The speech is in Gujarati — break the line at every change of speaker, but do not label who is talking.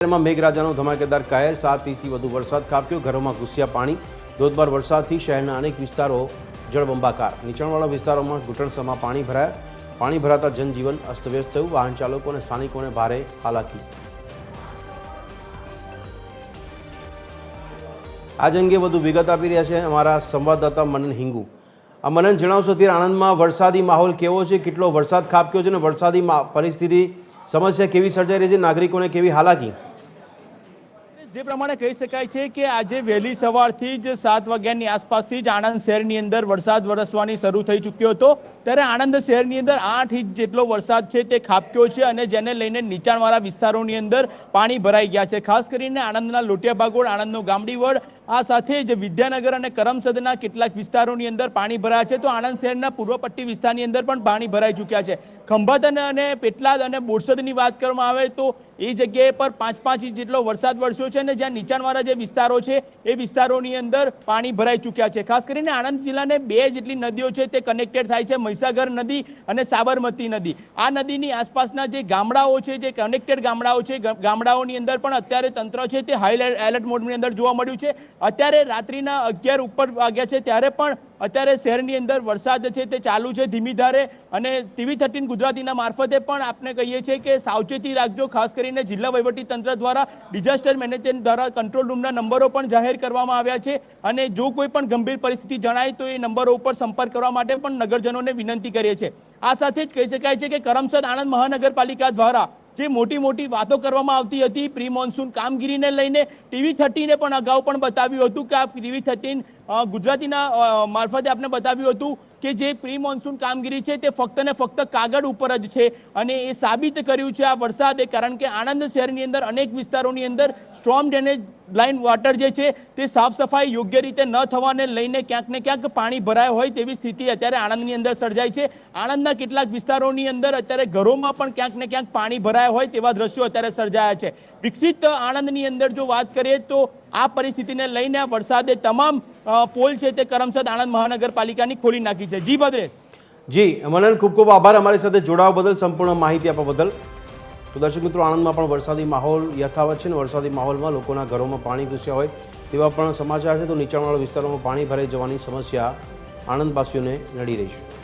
મેઘરાજાનો ધમાકેદાર કહેર 7 ઇંચથી વધુ વરસાદ ખાબક્યો, ઘરોમાં ઘૂસ્યા પાણી। ધોધમાર વરસાદથી શહેરના અનેક વિસ્તારો જળબંબાકાર। નીચાણવાળા વિસ્તારોમાં ઘૂંટણસમાં પાણી ભરાયા। પાણી ભરાતા જનજીવન અસ્તવ્યસ્ત થયું। વાહન ચાલકો અને સ્થાનિકોને ભારે હાલાકી। આજ અંગે વધુ વિગત આપી રહ્યા છે અમારા સંવાદદાતા મનન હિંગુ। આ મનન, જણાવશો અત્યારે આણંદમાં વરસાદી માહોલ કેવો છે, કેટલો વરસાદ ખાબક્યો છે અને વરસાદી પરિસ્થિતિ સમસ્યા કેવી સર્જાઈ રહી છે, નાગરિકોને કેવી હાલાકી?
જે પ્રમાણે કહી શકાય છે કે આજે વહેલી સવારથી જ 7 વાગ્યાની આસપાસથી જ આણંદ શહેરની અંદર વરસાદ વરસવાની શરૂ થઈ ચૂક્યો હતો। ત્યારે આણંદ શહેરની અંદર 8 ઇંચ જેટલો વરસાદ છે તે ખાબક્યો છે અને જેને લઈને નીચાણવાળા વિસ્તારોની અંદર પાણી ભરાઈ ગયા છે। ખાસ કરીને આણંદના લોટિયા ભાગોળ, આણંદનો ગામડીવડ, આ સાથે જ વિદ્યાનગર અને કરમસદના કેટલાક વિસ્તારોની અંદર પાણી ભરાયા છે। તો આણંદ શહેરના પૂર્વ પટ્ટી વિસ્તારની અંદર પણ પાણી ભરાઈ ચૂક્યા છે। ખંભાત અને પેટલાદ અને બોરસદની વાત કરવામાં આવે તો એ જગ્યાએ પર 5-5 ઇંચ જેટલો વરસાદ વરસ્યો છે અને જ્યાં નીચાણવાળા જે વિસ્તારો છે એ વિસ્તારોની અંદર પાણી ભરાઈ ચૂક્યા છે। ખાસ કરીને આણંદ જિલ્લાને 2 જેટલી નદીઓ છે તે કનેક્ટેડ થાય છે, મહીસાગર નદી અને સાબરમતી નદી। આ નદીની આસપાસના જે ગામડાઓ છે, જે કનેક્ટેડ ગામડાઓ છે, ગામડાઓની અંદર પણ અત્યારે તંત્ર છે તે હાઈ એલર્ટ મોડની અંદર જોવા મળ્યું છે। અત્યારે રાત્રિના 11 ઉપર વાગ્યા છે ત્યારે પણ અત્યારે શહેરની અંદર વરસાદ છે તે ચાલુ છે ધીમી ધારે। અને TV13 ગુજરાતીના મારફતે પણ આપણે કહીએ છીએ કે સાવચેતી રાખજો। ખાસ કરીને જિલ્લા વહીવટી તંત્ર દ્વારા ડિઝાસ્ટર મેનેજમેન્ટ દ્વારા કંટ્રોલ રૂમના નંબરો પણ જાહેર કરવામાં આવ્યા છે અને જો કોઈ પણ ગંભીર પરિસ્થિતિ જણાય તો એ નંબરો ઉપર સંપર્ક કરવા માટે પણ નગરજનોને વિનંતી કરીએ છીએ। આ સાથે જ કહી શકાય છે કે કરમસદ આણંદ મહાનગરપાલિકા દ્વારા જે મોટી વાતો કરવામાં આવતી હતી પ્રી મોન્સૂન કામગીરીને લઈને, TV13 પણ અગાઉ પણ બતાવ્યું હતું કે આ TV13 ગુજરાતીના મારફતે આપણે બતાવ્યું હતું કે જે પ્રી મોન્સૂન કામગીરી છે તે ફક્ત ને ફક્ત કાગળ ઉપર જ છે અને એ સાબિત કર્યું છે આ વરસાદે। કારણ કે આણંદ શહેરની અંદર અનેક વિસ્તારોની અંદર સ્ટ્રોમ ડ્રેનેજ લાઇન વોટર જે છે તે સાફ સફાઈ યોગ્ય રીતે ન થવાને લઈને ક્યાંક ને ક્યાંક પાણી ભરાય હોય તેવી સ્થિતિ અત્યારે આણંદની અંદર સર્જાય છે। આણંદના કેટલાક વિસ્તારોની અંદર અત્યારે ઘરોમાં પણ ક્યાંક ને ક્યાંક પાણી ભરાય હોય તેવા દ્રશ્યો અત્યારે સર્જાયા છે। વિકસિત આણંદની અંદર જો વાત કરીએ તો આ પરિસ્થિતિને લઈને આ વરસાદે તમામ પોલ છે તે કરમસદ આણંદ મહાનગરપાલિકાની ખોલી નાખી છે। જી ભદ્રેશ।
જી મનન, ખૂબ ખૂબ આભાર અમારી સાથે જોડાવા બદલ, સંપૂર્ણ માહિતી આપવા બદલ। તો દર્શક મિત્રો, આણંદમાં પણ વરસાદી માહોલ યથાવત છે અને વરસાદી માહોલમાં લોકોના ઘરોમાં પાણી ઘૂસ્યા હોય તેવા પણ સમાચાર છે। તો નીચાણવાળા વિસ્તારોમાં પાણી ભરાઈ જવાની સમસ્યા આણંદવાસીઓને નડી રહી છે।